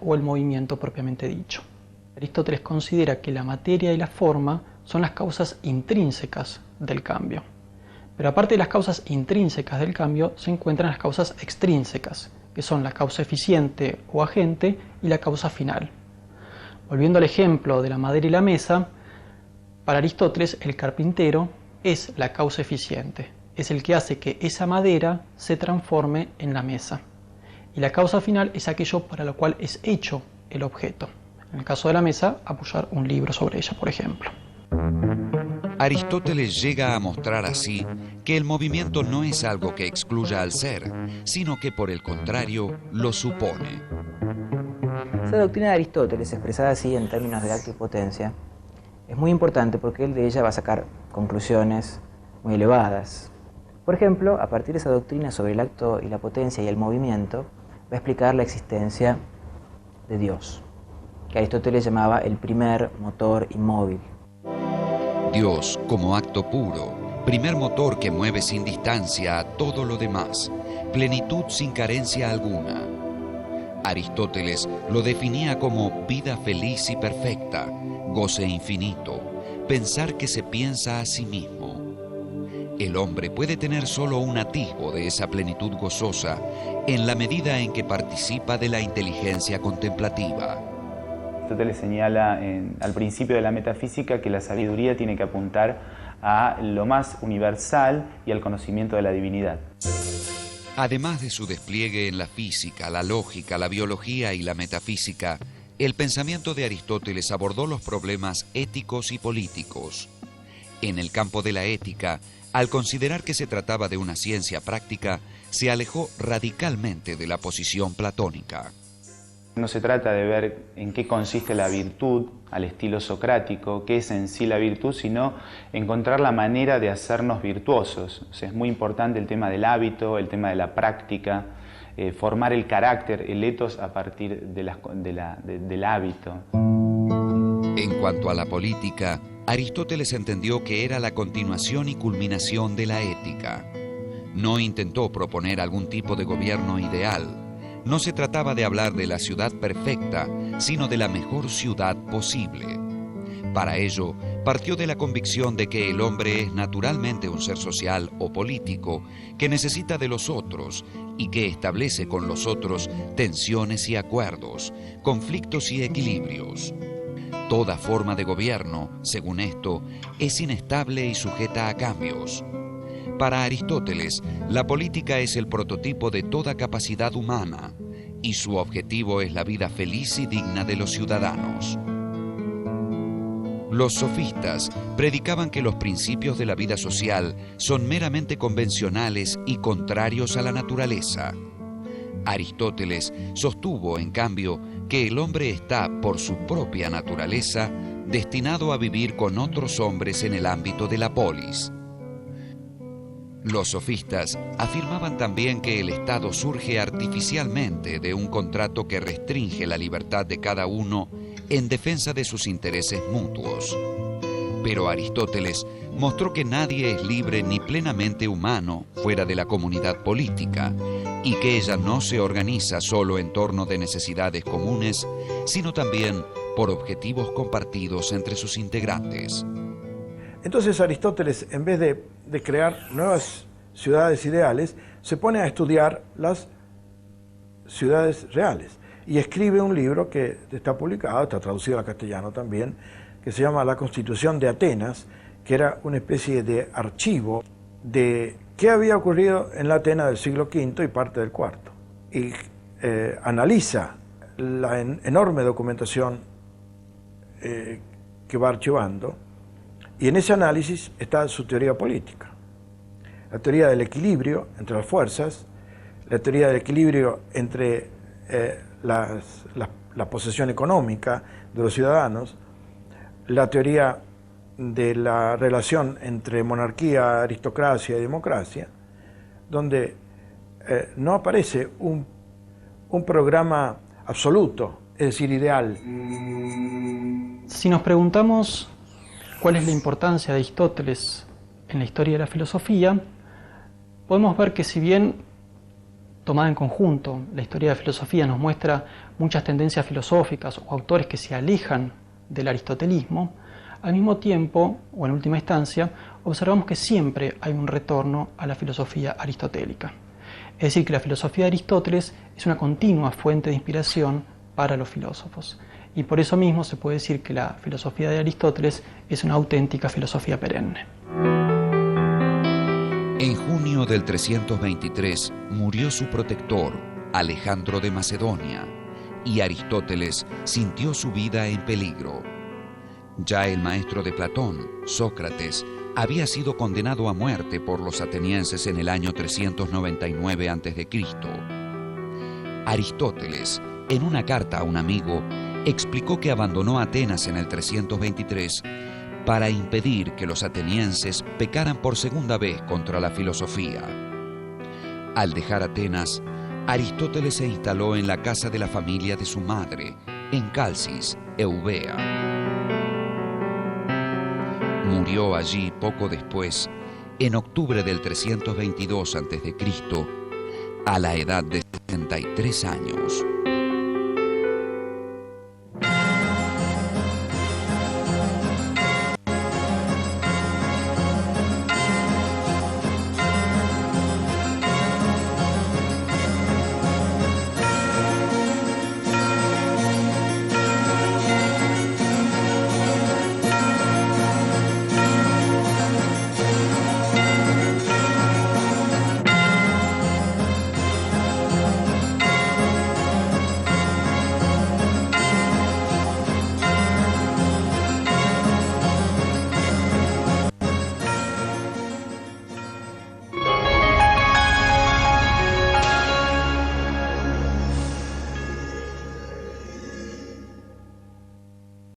o el movimiento propiamente dicho. Aristóteles considera que la materia y la forma son las causas intrínsecas del cambio. Pero aparte de las causas intrínsecas del cambio, se encuentran las causas extrínsecas, que son la causa eficiente o agente y la causa final. Volviendo al ejemplo de la madera y la mesa, para Aristóteles el carpintero es la causa eficiente, es el que hace que esa madera se transforme en la mesa. Y la causa final es aquello para lo cual es hecho el objeto. En el caso de la mesa, apoyar un libro sobre ella, por ejemplo. Aristóteles llega a mostrar así que el movimiento no es algo que excluya al ser, sino que por el contrario lo supone. Esa doctrina de Aristóteles, expresada así en términos de acto y potencia, es muy importante porque él de ella va a sacar conclusiones muy elevadas. Por ejemplo, a partir de esa doctrina sobre el acto y la potencia y el movimiento, va a explicar la existencia de Dios, que Aristóteles llamaba el primer motor inmóvil. Dios como acto puro, primer motor que mueve sin distancia a todo lo demás, plenitud sin carencia alguna. Aristóteles lo definía como vida feliz y perfecta, goce infinito, pensar que se piensa a sí mismo. El hombre puede tener solo un atisbo de esa plenitud gozosa en la medida en que participa de la inteligencia contemplativa. Aristóteles señala al principio de la metafísica que la sabiduría tiene que apuntar a lo más universal y al conocimiento de la divinidad. Además de su despliegue en la física, la lógica, la biología y la metafísica, el pensamiento de Aristóteles abordó los problemas éticos y políticos. En el campo de la ética, al considerar que se trataba de una ciencia práctica, se alejó radicalmente de la posición platónica. No se trata de ver en qué consiste la virtud al estilo socrático, qué es en sí la virtud, sino encontrar la manera de hacernos virtuosos. O sea, es muy importante el tema del hábito, el tema de la práctica, formar el carácter, el ethos a partir del hábito. En cuanto a la política, Aristóteles entendió que era la continuación y culminación de la ética. No intentó proponer algún tipo de gobierno ideal. No se trataba de hablar de la ciudad perfecta, sino de la mejor ciudad posible. Para ello, partió de la convicción de que el hombre es naturalmente un ser social o político que necesita de los otros y que establece con los otros tensiones y acuerdos, conflictos y equilibrios. Toda forma de gobierno, según esto, es inestable y sujeta a cambios. Para Aristóteles, la política es el prototipo de toda capacidad humana y su objetivo es la vida feliz y digna de los ciudadanos. Los sofistas predicaban que los principios de la vida social son meramente convencionales y contrarios a la naturaleza. Aristóteles sostuvo, en cambio, que el hombre está, por su propia naturaleza, destinado a vivir con otros hombres en el ámbito de la polis. Los sofistas afirmaban también que el Estado surge artificialmente de un contrato que restringe la libertad de cada uno en defensa de sus intereses mutuos. Pero Aristóteles mostró que nadie es libre ni plenamente humano fuera de la comunidad política y que ella no se organiza solo en torno de necesidades comunes, sino también por objetivos compartidos entre sus integrantes. Entonces Aristóteles, en vez de crear nuevas ciudades ideales, se pone a estudiar las ciudades reales y escribe un libro que está publicado, está traducido al castellano también, que se llama La Constitución de Atenas, que era una especie de archivo de qué había ocurrido en la Atenas del siglo V y parte del IV. Y analiza la enorme documentación que va archivando, y en ese análisis está su teoría política. La teoría del equilibrio entre las fuerzas, la teoría del equilibrio entre la posesión económica de los ciudadanos, la teoría de la relación entre monarquía, aristocracia y democracia, donde no aparece un programa absoluto, es decir, ideal. Si nos preguntamos cuál es la importancia de Aristóteles en la historia de la filosofía, podemos ver que si bien Tomada en conjunto, la historia de la filosofía nos muestra muchas tendencias filosóficas o autores que se alejan del aristotelismo. Al mismo tiempo, o en última instancia, observamos que siempre hay un retorno a la filosofía aristotélica. Es decir, que la filosofía de Aristóteles es una continua fuente de inspiración para los filósofos. Y por eso mismo se puede decir que la filosofía de Aristóteles es una auténtica filosofía perenne. En junio del 323 murió su protector, Alejandro de Macedonia, y Aristóteles sintió su vida en peligro. Ya el maestro de Platón, Sócrates, había sido condenado a muerte por los atenienses en el año 399 a.C. Aristóteles, en una carta a un amigo, explicó que abandonó Atenas en el 323 para impedir que los atenienses pecaran por segunda vez contra la filosofía. Al dejar Atenas, Aristóteles se instaló en la casa de la familia de su madre, en Calcis, Eubea. Murió allí poco después, en octubre del 322 a.C., a la edad de 63 años.